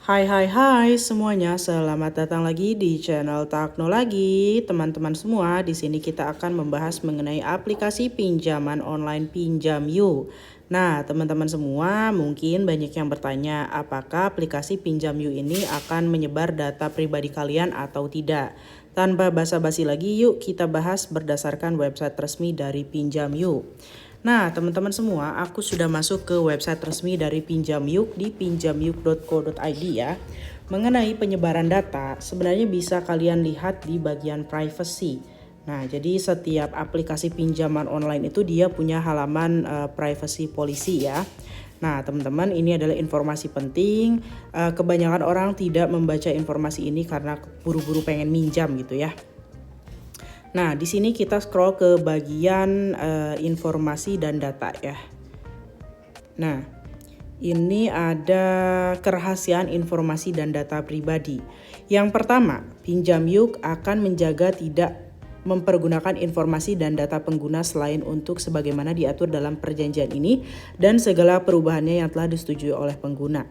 Hai semuanya, selamat datang lagi di channel Taknologi. Teman-teman semua, di sini kita akan membahas mengenai aplikasi pinjaman online Pinjamyu. Nah, teman-teman semua, mungkin banyak yang bertanya, apakah aplikasi Pinjamyu ini akan menyebar data pribadi kalian atau tidak? Tanpa basa-basi lagi, yuk kita bahas berdasarkan website resmi dari Pinjamyu. Nah, teman-teman semua, aku sudah masuk ke website resmi dari Pinjamyuk di pinjamyuk.co.id ya. Mengenai penyebaran data, sebenarnya bisa kalian lihat di bagian privacy. Nah, jadi setiap aplikasi pinjaman online itu dia punya halaman privacy policy ya. Nah, teman-teman, ini adalah informasi penting. Kebanyakan orang tidak membaca informasi ini karena buru-buru pengen minjam gitu ya. Nah, di sini kita scroll ke bagian informasi dan data ya. Nah, ini ada kerahasiaan informasi dan data pribadi. Yang pertama, Pinjamyuk akan menjaga tidak mempergunakan informasi dan data pengguna selain untuk sebagaimana diatur dalam perjanjian ini dan segala perubahannya yang telah disetujui oleh pengguna.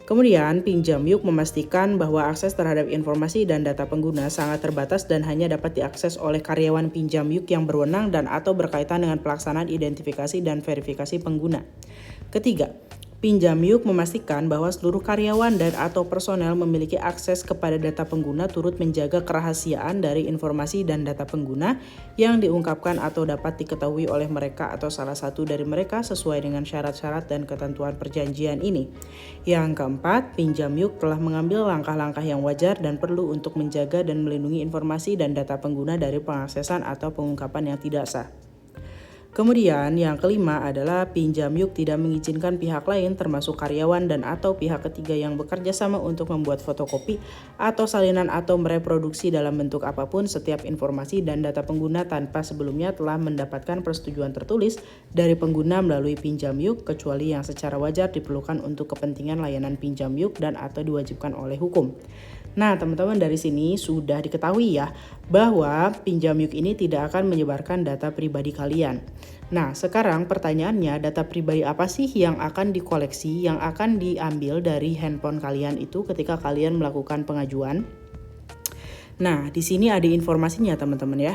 Kemudian, Pinjamyuk memastikan bahwa akses terhadap informasi dan data pengguna sangat terbatas dan hanya dapat diakses oleh karyawan Pinjamyuk yang berwenang dan atau berkaitan dengan pelaksanaan identifikasi dan verifikasi pengguna. Ketiga, Pinjamyuk memastikan bahwa seluruh karyawan dan atau personel memiliki akses kepada data pengguna turut menjaga kerahasiaan dari informasi dan data pengguna yang diungkapkan atau dapat diketahui oleh mereka atau salah satu dari mereka sesuai dengan syarat-syarat dan ketentuan perjanjian ini. Yang keempat, Pinjamyuk telah mengambil langkah-langkah yang wajar dan perlu untuk menjaga dan melindungi informasi dan data pengguna dari pengaksesan atau pengungkapan yang tidak sah. Kemudian yang kelima adalah Pinjamyuk tidak mengizinkan pihak lain termasuk karyawan dan atau pihak ketiga yang bekerja sama untuk membuat fotokopi atau salinan atau mereproduksi dalam bentuk apapun setiap informasi dan data pengguna tanpa sebelumnya telah mendapatkan persetujuan tertulis dari pengguna melalui Pinjamyuk kecuali yang secara wajar diperlukan untuk kepentingan layanan Pinjamyuk dan atau diwajibkan oleh hukum. Nah, teman-teman, dari sini sudah diketahui ya bahwa Pinjamyuk ini tidak akan menyebarkan data pribadi kalian. Nah, sekarang pertanyaannya, data pribadi apa sih yang akan dikoleksi, yang akan diambil dari handphone kalian itu ketika kalian melakukan pengajuan? Nah, di sini ada informasinya, teman-teman ya.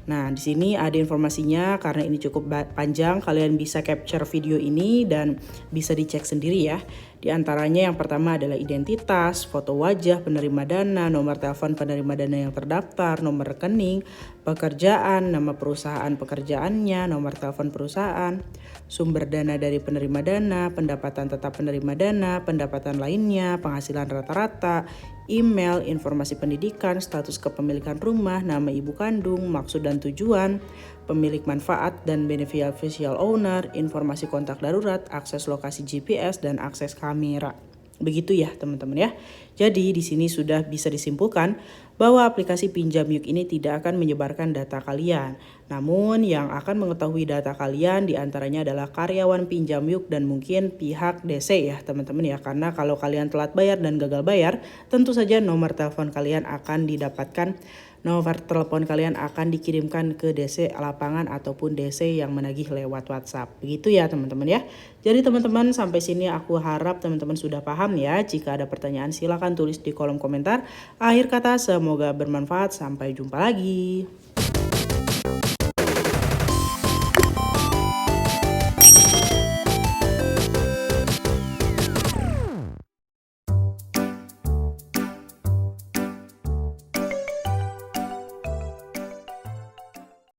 Nah, di sini ada informasinya karena ini cukup panjang, kalian bisa capture video ini dan bisa dicek sendiri ya. Di antaranya yang pertama adalah identitas, foto wajah penerima dana, nomor telepon penerima dana yang terdaftar, nomor rekening, pekerjaan, nama perusahaan pekerjaannya, nomor telepon perusahaan, sumber dana dari penerima dana, pendapatan tetap penerima dana, pendapatan lainnya, penghasilan rata-rata, email, informasi pendidikan, status kepemilikan rumah, nama ibu kandung, maksud dan tujuan, pemilik manfaat dan beneficial owner, informasi kontak darurat, akses lokasi GPS, dan akses kamera. Begitu ya teman-teman ya. Jadi di sini sudah bisa disimpulkan bahwa aplikasi Pinjamyuk ini tidak akan menyebarkan data kalian. Namun yang akan mengetahui data kalian diantaranya adalah karyawan Pinjamyuk dan mungkin pihak DC ya teman-teman ya. Karena kalau kalian telat bayar dan gagal bayar, tentu saja nomor telepon kalian akan didapatkan. Nomor telepon kalian akan dikirimkan ke DC lapangan ataupun DC yang menagih lewat WhatsApp. Begitu ya teman-teman ya. Jadi teman-teman, sampai sini aku harap teman-teman sudah paham ya. Jika ada pertanyaan silakan tulis di kolom komentar. Akhir kata, semoga bermanfaat. Sampai jumpa lagi.